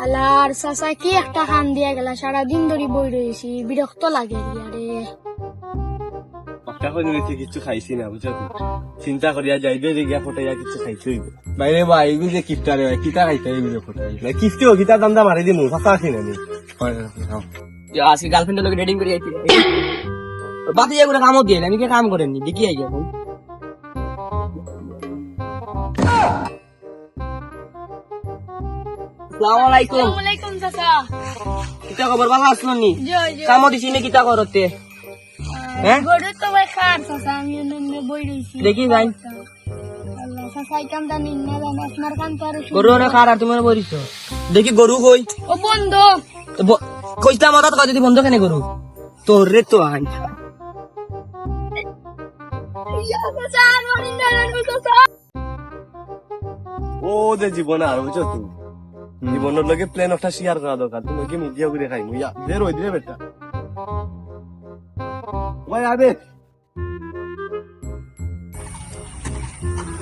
আলার চাচা কি একটা খান দিয়া গেলা, সারাদিন ধরে বই রয়েছি, বিরক্ত লাগে আরে। পাক্কা করে রয়েছে, কিছু খাইছি না বুঝছো তো। চিন্তা করিয়া যাইবে যে গিয়া ফটাইয়া কিছু খাইছি হইব। বাইরে বা এগুলো যে কিফটা রে ভাই, কিতা খাইতে এগুলো ফটাই না কিফতে ও কিতা দান্দা মারি দিমু ফাঁকা আছি না আজকে গার্লফ্রেন্ডের লোক ডেটিং করে যাইছি বাতি যাই করে কামও দিয়ে আমি কে কাম করেননি দেখি আই এখন আসসালামু আলাইকুম। আসসালামু আলাইকুম চাচা। কিতা খবর ভালো আসলো নি? জয় জয়। কামও দিছি নি কিতা করতে? হ্যাঁ গরু তো ভাই খার চাচা, আমি এনে বই রয়েছি। দেখি যাই আল্লাহ চাচা কাম জানি না, জানি আপনার কাম তো আরো গরু না খার আর তুমি বলিস দেখি গরু কই ও বন্ধ। কইতা মত কই যদি বন্ধ কেন গরু তোর রে তো আই চাচা মরিন দাঁড়ান চাচা। ও যে জীবন আর বুঝছো তো, জীবনের লগে প্ল্যান একটা শেয়ার করা দরকার। তুমি কি মিডিয়া করে খাই মুইয়া বের হই দিলে বেটা ভাই আবে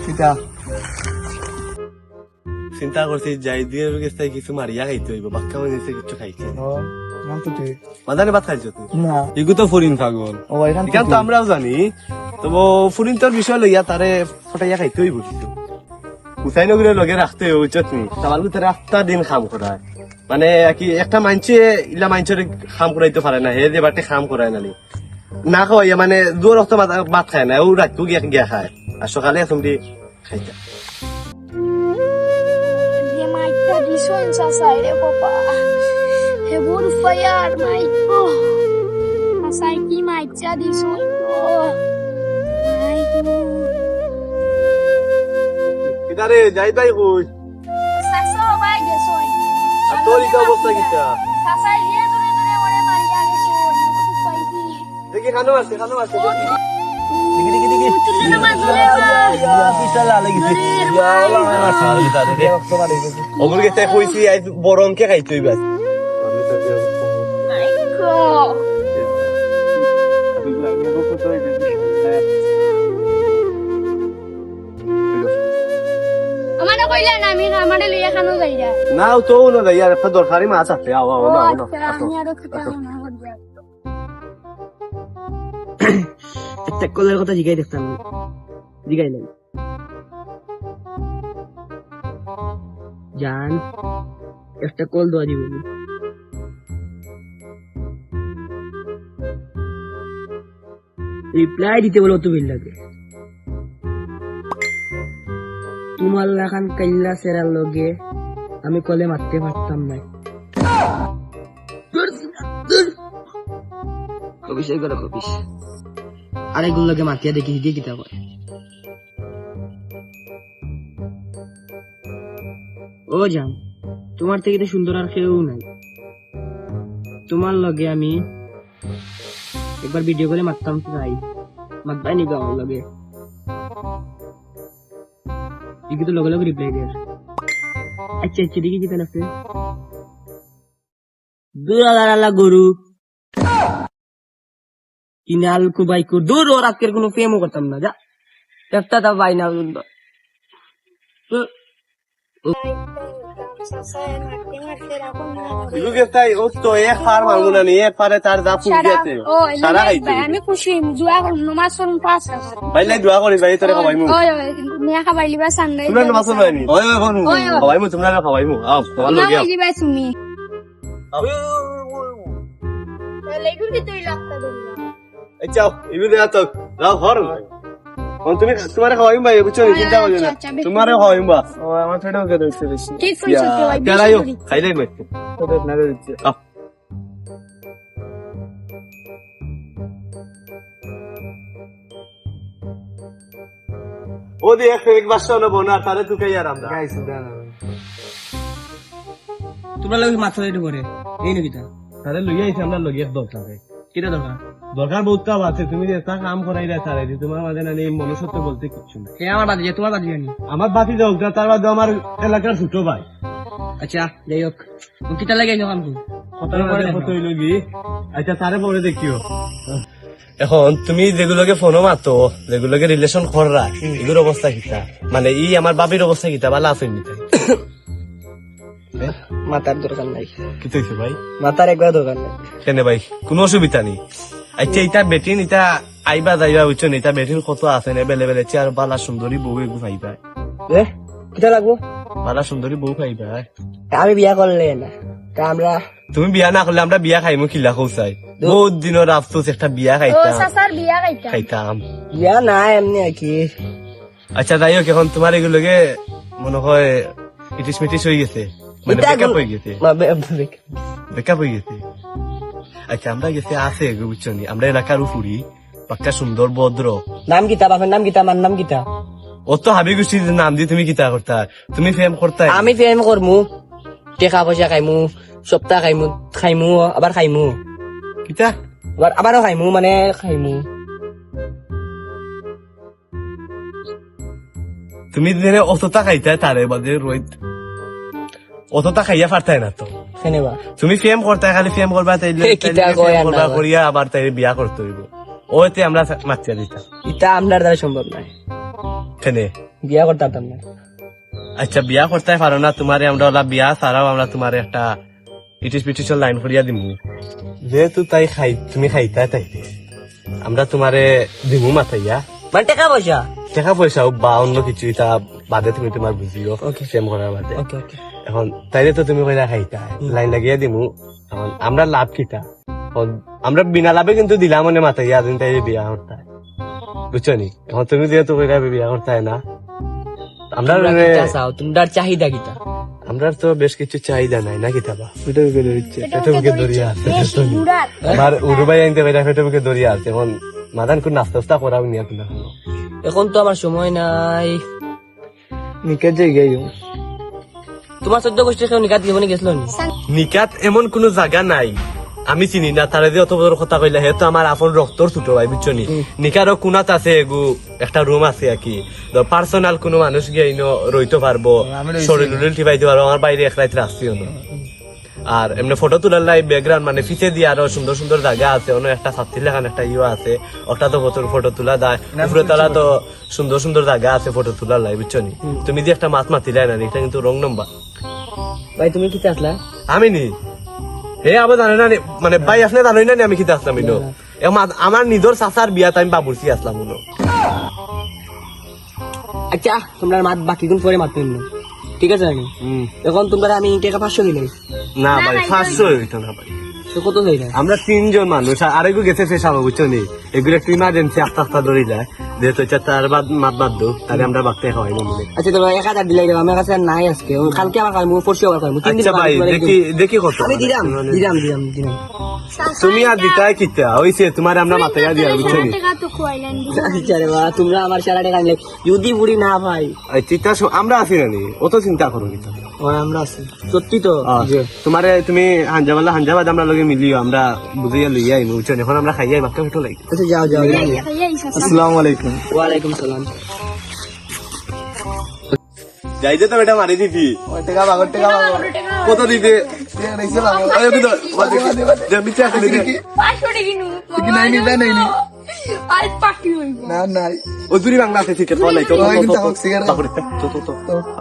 কিতা চিন্তা করছি যাই দিয়ে গেছে কিছু মারিয়া খাইতে হইব, বাক্কা মানে কিছু খাইছি মাদানে ভাত খাইছো তুই? এগু তো ফুরিন পাগল এখান তো আমরাও জানি, তবু ফুরিন তোর বিষয় লইয়া তারে ফটাইয়া খাইতে হইব কিন্তু উসাই নগরে লগে রাখতে হইব বুঝছো তুমি। তার ভিতরে একটা দিন খাম করায় মানে কি একটা মাইনছে ইলা মাইনছের খাম করাইতে পারে না, হে যে বাটে খাম করায় নানি না খাওয়াইয়া মানে দূর রক্ত ভাত খায় না, ও রাতও গিয়া গিয়া খায় আর সকালে তুমি খাইতা Disuan sasai deh papa, hebur fire mic, sasai ki mic jadi disuan, kita re যাই তাই কই saso baik disuan, আর তোর কি অবস্থা কিটা sasai dia dure dure mone maria disuan, aku paiki, দেখি খানো আছে দেখি দেখি দেখি tulen mazule বিশাল লাগিছে ইয়া আল্লাহ না সার দিতা রে ওগুলো কে তাই কইছি আই বরং কে খাইতে হইবা Aiko, amana koila na mi amana liya khano jaira, না তো না ইয়ার একটা দরকারি মাছ আছে আও আও না না আমি আরো খেতে না হচ্ছে, একটা কলের কথা জিগাই দেখতাম জিগাই নাই জান একটা কল দেওয়া দিব রিপ্লাই দিতে বলো তো বিল লাগে তোমার লাখান কাইল্লা সেরার লগে আমি কলে মারতে পারতাম না কবিস এই গেল কবিস আরেকগুলো লগে মাতিয়া দেখি দিয়ে কিতা হয় ও জান তোমার থেকে তো সুন্দর আর কেউ নাই, তোমার লগে আমি একবার ভিডিও করে মারতাম চাই মারবাই নিবে আমার লগে দেখি তো লগে লগে রিপ্লাই দেয় আচ্ছা আচ্ছা দেখি কি আছে দূর আল্লাহ গরু কিনাল কুবাই কু দূর ওর আজকের কোনো প্রেমও করতাম না যা একটা তা পাই না এগুলো কে তাই ও তো এ হার মারবো না নিয়ে পারে তার যা ফুল দিয়েছে সারা খাইতে আমি খুশি জুয়া করব নামাজ পড়ব 5 টাকা, ভাই লাই দোয়া করি ভাই তোরে খাওয়াইমু ওই ওই মিয়া খাবাইলি বা সান্ডে তোমরা নামাজ পড়াইনি ওই ওই ফোন খাওয়াইমু তোমরা খাওয়াইমু আও ভালো না গিয়া হইলি ভাই তুমি আও লেগুন দি তুই লাগতা দিলা, এই চাও ইবি দে তো যাও ঘর কোন তুমি তোমারে খাওয়াইমু ভাই বুঝছো চিন্তা করিও না তোমারে খাওয়াইমু বাস ও আমার ফেডও কে দিতে বেশি ঠিক কইছো তুই ভাই তেরাইও খাইলে মত তোদের না দিতে আও ও দি এক বাসা না বোনা তারে তুই আর আমরা গাইছ না তোমরা লগে মাছ রেডি করে এই নাকি তা তারে লইয়া আইছি আমরা লইয়া দরকার কিটা দরকার দরকার বহুত কাম আছে, তুমি যে একটা কাম করাই রে তারে তোমার মাঝে না নেই মনুষ্যত্ব বলতে কিচ্ছু না। কে আমার বাদি তোমার বাদি জানি আমার বাতি যাও তার বাদে আমার এলাকার ছোট ভাই আচ্ছা যাই হোক কিটা লাগে কাম কত হইল কি আচ্ছা তারে পরে দেখিও। এখন তুমি যেগুলোকে ফোনও মাতো যেগুলোকে রিলেশন কররা এগুলোর অবস্থা কিতা মানে ই আমার বাবির অবস্থা কিতা ভালো আছে নিতে মাথার দরকার নাই, কি হয়েছে ভাই? মাথার একবার দরকার নাই। কেন ভাই, কোনো অসুবিধা নেই। আচ্ছা এটা বেটিন, এটা আইবা যাইবা বুঝছো, এটা বেটিন কত আছে না বেলে বেলে চেয়ার বালা সুন্দরী বউ এগু পাইবা, কিটা লাগবো? বালা সুন্দরী বউ পাইবা। আমি বিয়া করলে না, তা আমরা তুমি বিয়া না করলে আমরা বিয়া খাইমু কিলা কৌসাই, বহুত দিনের আফসোস একটা বিয়া ও খাইতাম চাচার বিয়া গাইতা খাইতাম। বিয়া না এমনি আর কি। আচ্ছা যাই হোক, এখন তোমার এগুলোকে মনে হয় ইটিস মিটিস হয়ে গেছে, মানে এটা ব্রেকআপ এখন- হয়ে গেছে, ব্রেকআপ হয়ে গেছে। আচ্ছা আমরা গেছে আছে এগো বুঝছো নি, আমরা এলাকার উপরই পাক্কা সুন্দর ভদ্র। নাম কিতা? বাপের নাম কিতা? আমার নাম কিতা? ও তো হাবি গোষ্ঠীর নাম দিয়ে তুমি কিতা করতা, তুমি ফেম করতা। আমি প্রেম করমু, টেকা পয়সা খাইমু, সপ্তাহ খাইমু আবার খাইমু, কিতা আবারও খাইমু, মানে খাইমু। তুমি দিনে অতটা খাইতা তারে বাদে রোহিত অতটা খাইয়া পারতাই না তো। সেনেবা তুমি ফেম করতা, খালি ফেম করবা তাইলে কিতা কয় আর না কয়। করিয়া আবার তাই বিয়া করতে হইব, ওতে আমরা মাতিয়া দিতাম ইটা আপনার দ্বারা সম্ভব নয়, কেনে। বিয়া করতে পারতাম না। আচ্ছা বিয়া করতে পারো না তোমারে, আমরা ওলা বিয়া ছাড়াও আমরা তোমার একটা ইটিস পিটিসের লাইন করিয়া দিমু, যেহেতু তাই খাই তুমি খাইতা তাইতে আমরা তোমারে দিমু মাথাইয়া মানে টাকা পয়সা। টাকা পয়সাও বা অন্য কিছু, এটা বাদে তুমি তোমার বুঝিও ফেম করার বাদে। ওকে ওকে। এখন তাইলে তো তুমি কইলা খাইতা, লাইন লাগিয়ে দিমু। এখন আমরা লাভ কিতা, এখন আমরা বিনা লাভে কিন্তু দিলাম মনে মাথাইয়া দিন তাই বিয়া করতে, বুঝছো নি। এখন তুমি যেহেতু কইলা বিয়া করতে না, আমরা তোমরা কিতা চাও? তোমার চাহিদা কিতা? আমরা তো বেশ কিছু চাহিদা নাই না কিতাবা, পেটে দরিয়া আছে বেশি বুড়ার আমার উরুবাই আনতে পারি, ফেটে দরিয়া আছে। এখন মাদান কোন নাস্তা টাস্তা করাও নিয়ে কিনা এখন তো আমার সময় নাই। নিকাত জায়গায় তোমার 14 গোষ্ঠীর কেউ নিকাত জীবনে গেছিল নি? নিকাত এমন কোন জায়গা নাই আমি চিনি না, তারা যে অত বড় কথা কইলা হে তো আমার আপন রক্তর ছোট ভাই বুঝছো নি। নিকারও কোনাত আছে এগু একটা রুম আছে আর কি, পার্সোনাল কোনো মানুষ গিয়ে রইতে পারবো, শরীর উলিল টিপাইতে পারবো, আমার বাইরে এক রাইতে আসছিও না। আর এমনি ফটো তোলার লাই ব্যাকগ্রাউন্ড মানে পিছে দিয়ে আরো সুন্দর সুন্দর জায়গা আছে, অন্য একটা ছাত্রী লেখান একটা ইয়ে আছে, ওটা তো ফটো তোলা দেয়, উপরে তলা তো সুন্দর সুন্দর জায়গা আছে ফটো তোলার লাই বুঝছো নি। তুমি যে একটা মাছ মাতিলাই না, এটা কিন্তু রং নম্বর। ভাই তুমি কি চাসলা? আমি নি হে আবার জানে না মানে ভাই আসলে জানোই না আমি কিতে আসলাম ইনো, আমার নিজের চাচার বিয়াত আমি বাবুরচি আসলাম উনো। আচ্ছা তোমরা মাত বাকি গুণ পরে মাত পেন, ঠিক আছে? এখন তোমরা আমি টাকা 500 দিলাই, না ভাই 500 হইতো না ভাই, তো কত হইলা? আমরা 3 জন মানুষ, আর আরেকু গেছে ফেসাবো বুঝছো নি। এগুলো একটু ইমার্জেন্সি আস্তে আস্তে ধরে যায়, যেহেতু তার মাত বাদ দো তাহলে আমরা বাগতে খাওয়াই না মনে। আচ্ছা তোমরা 1000 দিলাই, আমার কাছে আর নাই আজকে, কালকে আবার খাইমু, পরশু আবার খাইমু, 3 দিন আচ্ছা ভাই দেখি কত আমি দিলাম। তুমি আর দিতাই কিতা হইছে তোমার, আমরা মাথায় দিয়া বুঝছো নি। টাকা তো খুয়াইলেন আচ্ছা রে বাবা, তোমরা আমার সারা টাকা নিলে যদি বুড়ি না ভাই। চিন্তা আমরা আছি না নি, অত চিন্তা করো কিতা। আমরা আছি সত্যি তো। তোমারে তুমি হাঞ্জাবালা হাঞ্জাবাদ আমরা লগে মিলিও, আমরা বুঝিয়া লইয়া আইমু বুঝছো নি। এখন আমরা খাইয়াই বাক্কা ফটো লাগি। আচ্ছা যাও যাও। আসসালামু আলাইকুম। ওয়ালাইকুম সালাম। যাইতে তো বেটা মারি দিবি কত দিবে ওজুরি বাংলা আছে ঠিক আছে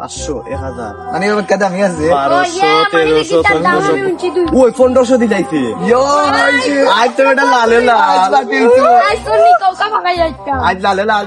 500 ওই 1500 দিলাইছে আজ তো বেটা লালে লাল আজ লালে লাল